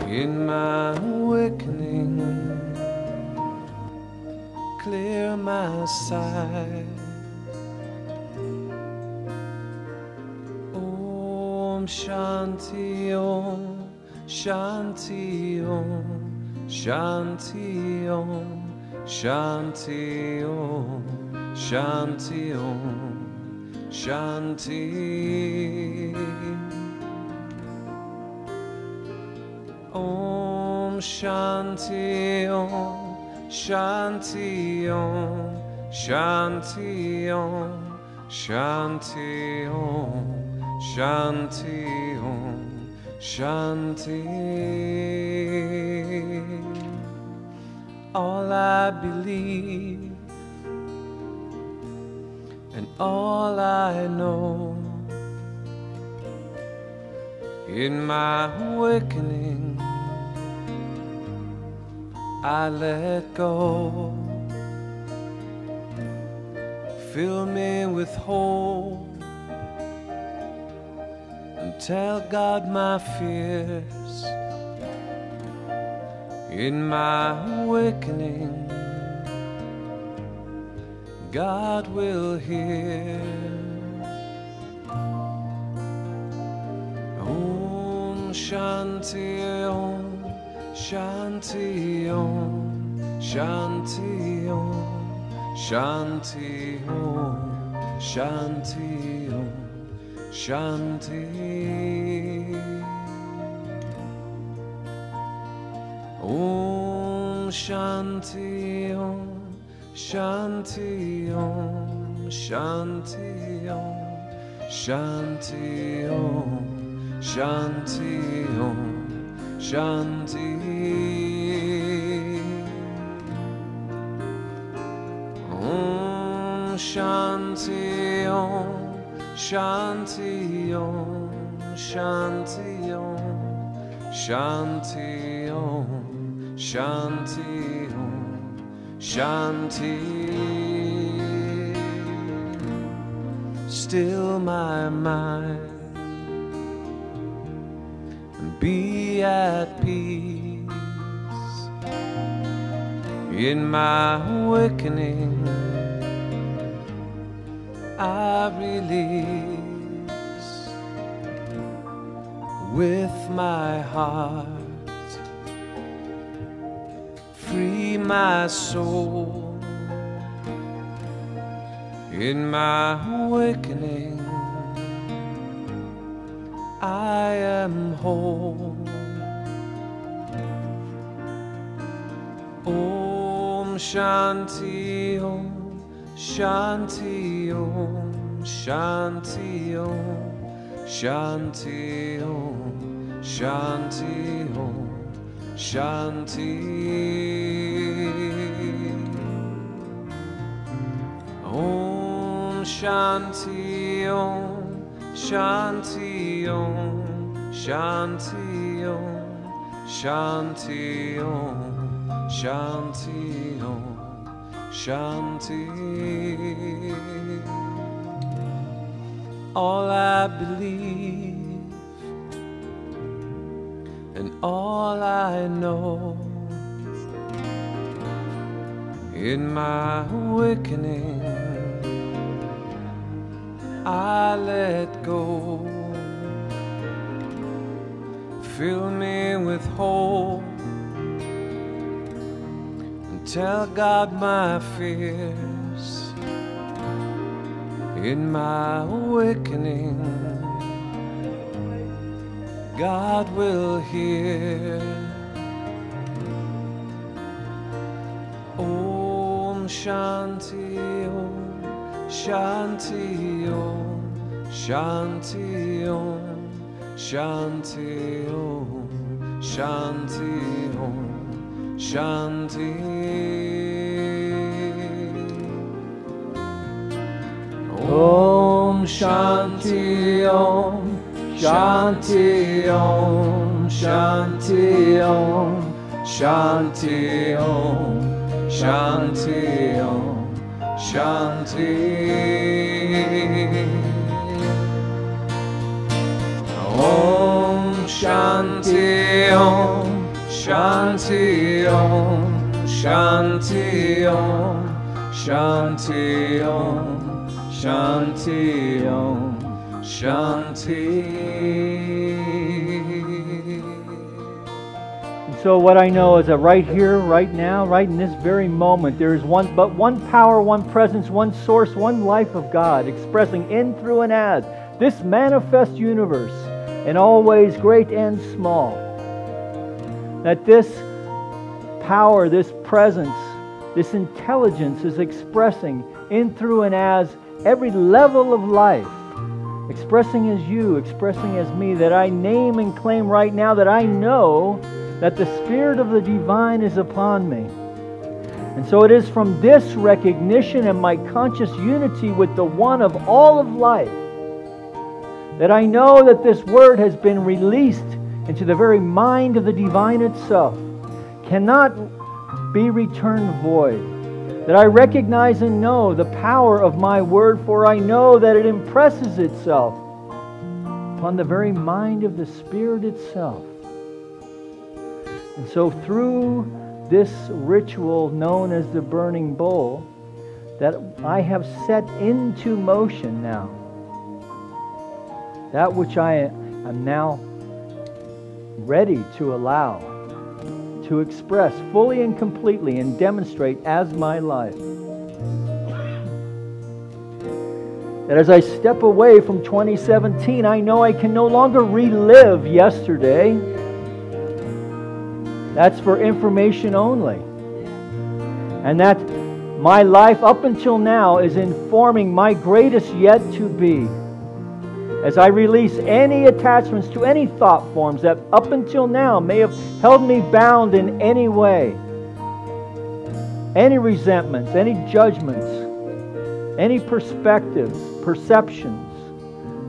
In my awakening, clear my sight. Om Shanti Om. Shanti Om. Shanti Om. Shanti Om. Shanti Om. Shanti. Om Shanti Om. Shanti Om. Shanti Om. Shanti Om. Shanti Om. Shanti. All I believe and all I know, in my awakening I let go. Fill me with hope and tell God my fears. In my awakening, God will hear. Om Shanti Om. Shanti Om. Shanti Om. Shanti Om. Shanti Om. Shanti. Om Shanti Om. Shanti Om. Shanti Om. Shanti Om. Shanti Om. Shanti. Om Shanti Om. Shanti Om. Shanti Om. Shanti Om. Shanti Om. Shanti. Still my mind and be at peace. In my awakening I release with my heart. Free my soul. In my awakening I am whole. Om Shanti Om. Shanti Om. Shanti Om. Shanti Om. Shanti Om. Shanti. Om Shanti Om. Shanti Om. Shanti Om. Shanti Om. Shanti Om. Shanti. All I believe and all I know, in my awakening I let go. Fill me with hope tell God my fears in my awakening. God will hear. Om Shanti Om Shanti Om Shanti Om Shanti Om Shanti Om Shanti. Om Shanti Om Shanti Om Shanti Om Shanti Om Shanti Om Shanti. Om Shanti Om Shanti Om Shanti Om Shanti Om Shanti Om Shanti. So what I know is that right here, right now, right in this very moment, there is but one power, one presence, one source, one life of God expressing in, through, and as this manifest universe in all ways great and small. That this power, this presence, this intelligence is expressing in, through, and as every level of life. Expressing as you, expressing as me, that I name and claim right now that I know that the Spirit of the Divine is upon me. And so it is from this recognition and my conscious unity with the One of all of life that I know that this Word has been released into the very mind of the Divine itself, cannot be returned void. That I recognize and know the power of my Word, for I know that it impresses itself upon the very mind of the Spirit itself. And so through this ritual known as the burning bowl, that I have set into motion now, that which I am now ready to allow, to express fully and completely and demonstrate as my life. That as I step away from 2017, I know I can no longer relive yesterday. That's for information only. And that my life up until now is informing my greatest yet to be. As I release any attachments to any thought forms that up until now may have held me bound in any way. Any resentments, any judgments, any perspectives, perceptions.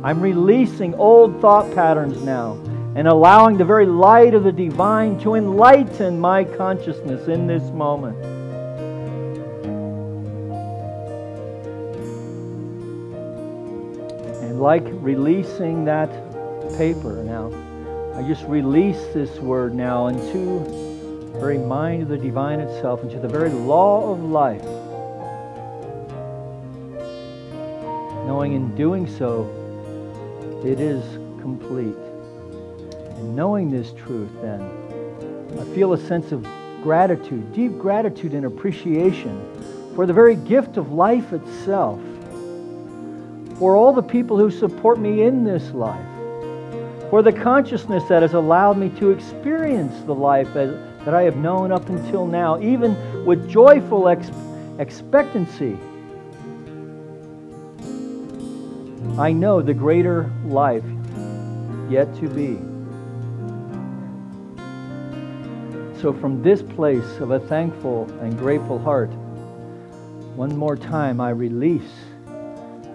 I'm releasing old thought patterns now and allowing the very light of the Divine to enlighten my consciousness in this moment. And like releasing that paper now, I just release this word now into the very mind of the Divine itself, into the very law of life. Knowing in doing so, it is complete. And knowing this truth, then, I feel a sense of gratitude, deep gratitude and appreciation for the very gift of life itself, for all the people who support me in this life, for the consciousness that has allowed me to experience the life that I have known up until now, even with joyful expectancy. I know the greater life yet to be. So from this place of a thankful and grateful heart, one more time I release,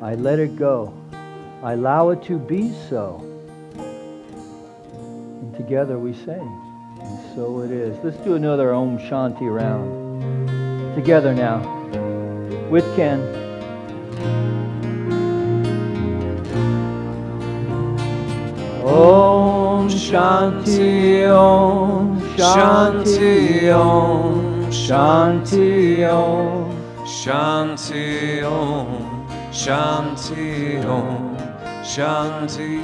I let it go, I allow it to be so. And together we say, and so it is. Let's do another Om Shanti round. Together now, with Ken. Om Shanti Om Shanti Om Shanti Om Shanti Om Shanti Om Shanti.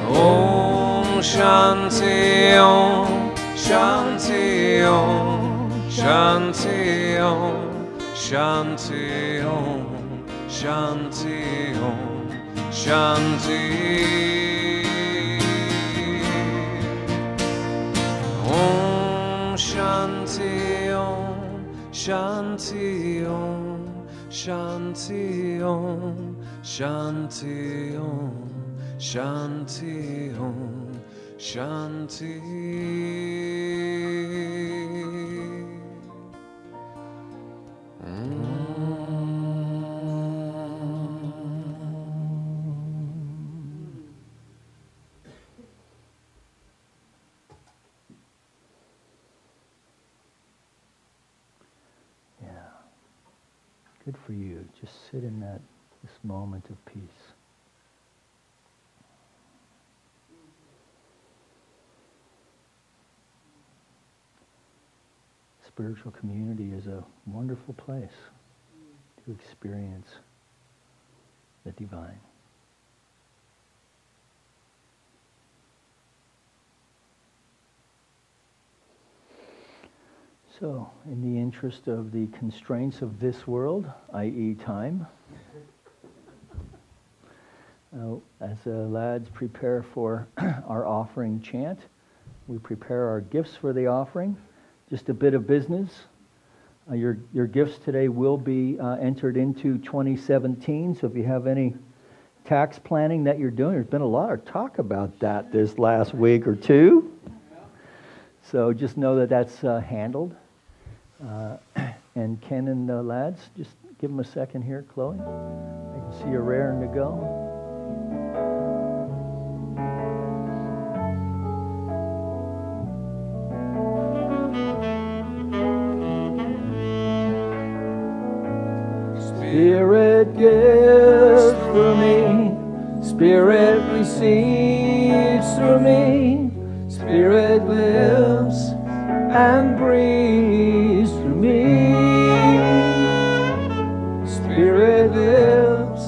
Om Shanti Om, Shanti Om, Shanti Om, Shanti Om, Shanti Om, Shanti Om, Shanti Om, Shanti Om, Shanti Om, Shanti Om, Shanti Om, Shanti. Good for you. Just sit in this moment of peace. Spiritual community is a wonderful place to experience the divine. So, in the interest of the constraints of this world, i.e. time, as the lads prepare for our offering chant, we prepare our gifts for the offering. Just a bit of business. Your gifts today will be entered into 2017, so if you have any tax planning that you're doing, there's been a lot of talk about that this last week or two. So just know that that's handled. And Ken and the lads, just give them a second here, Chloe. I can see you're raring to go. Spirit gives through me, Spirit receives through me, Spirit lives and breathes through me. Spirit lives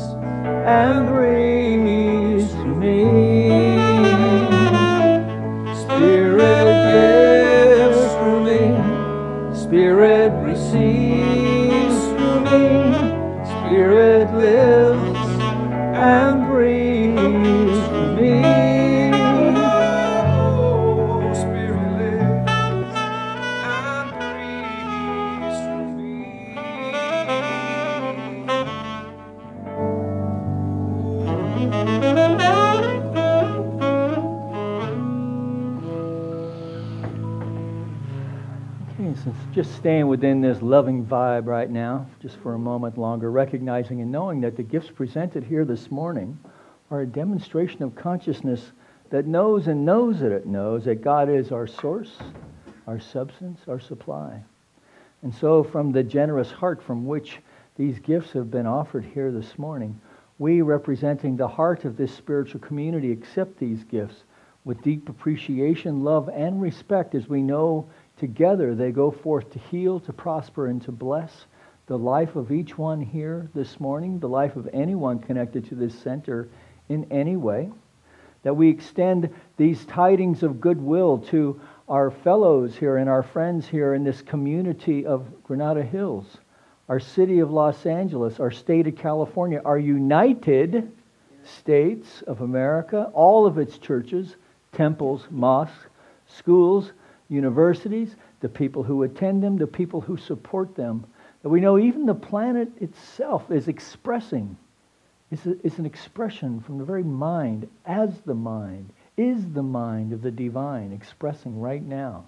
and breathes through me. Spirit gives through me, Spirit receives through me, Spirit lives and breathes through me. Just staying within this loving vibe right now, just for a moment longer, recognizing and knowing that the gifts presented here this morning are a demonstration of consciousness that knows and knows that it knows that God is our source, our substance, our supply. And so from the generous heart from which these gifts have been offered here this morning, we, representing the heart of this spiritual community, accept these gifts with deep appreciation, love, and respect, as we know together they go forth to heal, to prosper, and to bless the life of each one here this morning, the life of anyone connected to this center in any way. That we extend these tidings of goodwill to our fellows here and our friends here in this community of Granada Hills, our city of Los Angeles, our state of California, our United States of America, all of its churches, temples, mosques, schools, universities, the people who attend them, the people who support them. That we know even the planet itself is expressing, is an expression from the very mind, as the mind, is the mind of the divine expressing right now.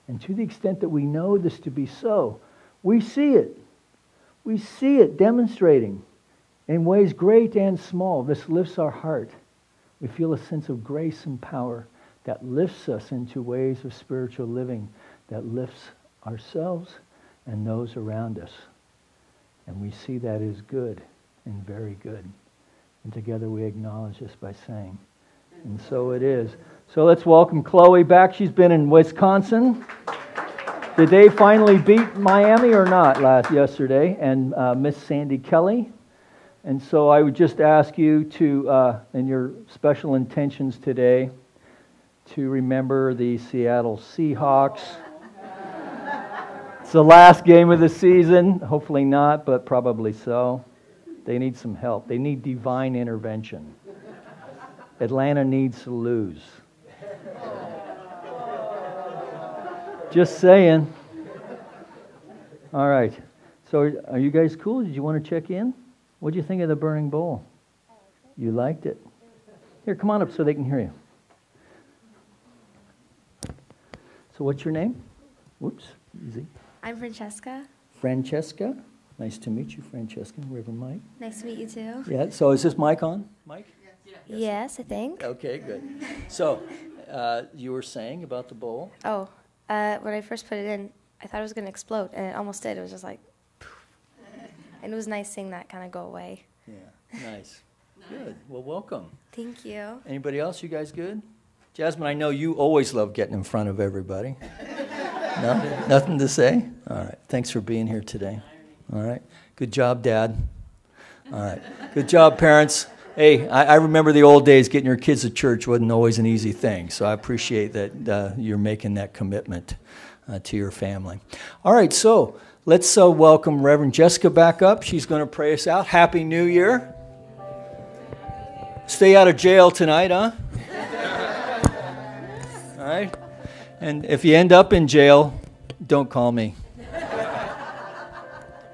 And to the extent that we know this to be so, we see it. We see it demonstrating in ways great and small. This lifts our heart. We feel a sense of grace and power that lifts us into ways of spiritual living, that lifts ourselves and those around us. And we see that as good and very good. And together we acknowledge this by saying, and so it is. So let's welcome Chloe back. She's been in Wisconsin. Did they finally beat Miami or not yesterday? And Miss Sandy Kelly. And so I would just ask you to, in your special intentions today, to remember the Seattle Seahawks. It's the last game of the season. Hopefully not, but probably so. They need some help. They need divine intervention. Atlanta needs to lose. Just saying. All right. So are you guys cool? Did you want to check in? What did you think of the burning bowl? You liked it? Here, come on up so they can hear you. So what's your name? Whoops, easy. I'm Francesca. Francesca. Nice to meet you, Francesca. Reverend Mike. Nice to meet you too. Yeah, so is this mic on? Mike? Yes, I think. Okay, good. So, you were saying about the bowl? Oh, when I first put it in, I thought it was going to explode, and it almost did. It was just like, poof. And it was nice seeing that kind of go away. Yeah, nice. Good. Well, welcome. Thank you. Anybody else? You guys good? Jasmine, I know you always love getting in front of everybody. No? Nothing to say? All right. Thanks for being here today. All right. Good job, Dad. All right. Good job, parents. Hey, I remember the old days. Getting your kids to church wasn't always an easy thing, so I appreciate that you're making that commitment to your family. All right, so let's welcome Reverend Jessica back up. She's going to pray us out. Happy New Year. Stay out of jail tonight, huh? All right. And if you end up in jail, don't call me. You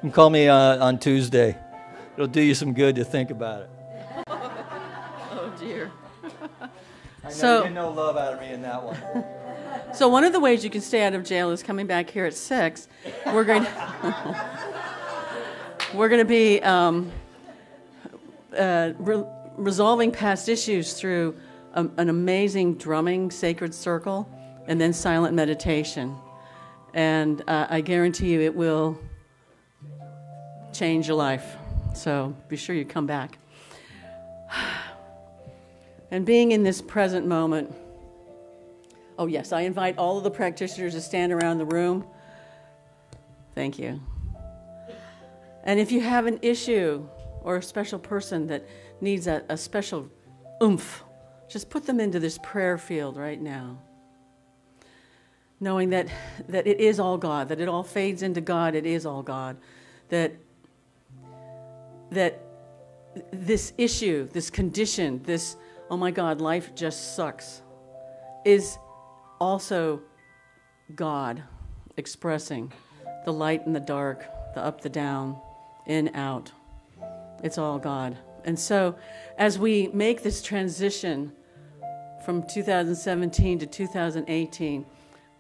can call me on Tuesday. It'll do you some good to think about it. Oh, dear. I know you get no love out of me in that one. So one of the ways you can stay out of jail is coming back here at 6. We're going to be resolving past issues through an amazing drumming sacred circle and then silent meditation. And I guarantee you it will change your life. So be sure you come back. And being in this present moment. Oh, yes, I invite all of the practitioners to stand around the room. Thank you. And if you have an issue or a special person that needs a special oomph, just put them into this prayer field right now. Knowing that it is all God, that it all fades into God, it is all God. That this issue, this condition, this, oh my God, life just sucks, is also God expressing the light and the dark, the up, the down, in, out. It's all God. And so as we make this transition from 2017 to 2018,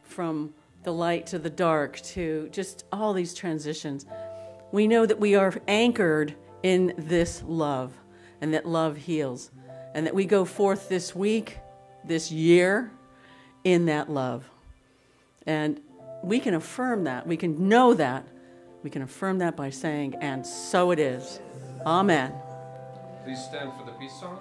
from the light to the dark to just all these transitions, we know that we are anchored in this love and that love heals and that we go forth this week, this year, in that love. And we can affirm that. We can know that. We can affirm that by saying, and so it is. Amen. Please stand for the peace song.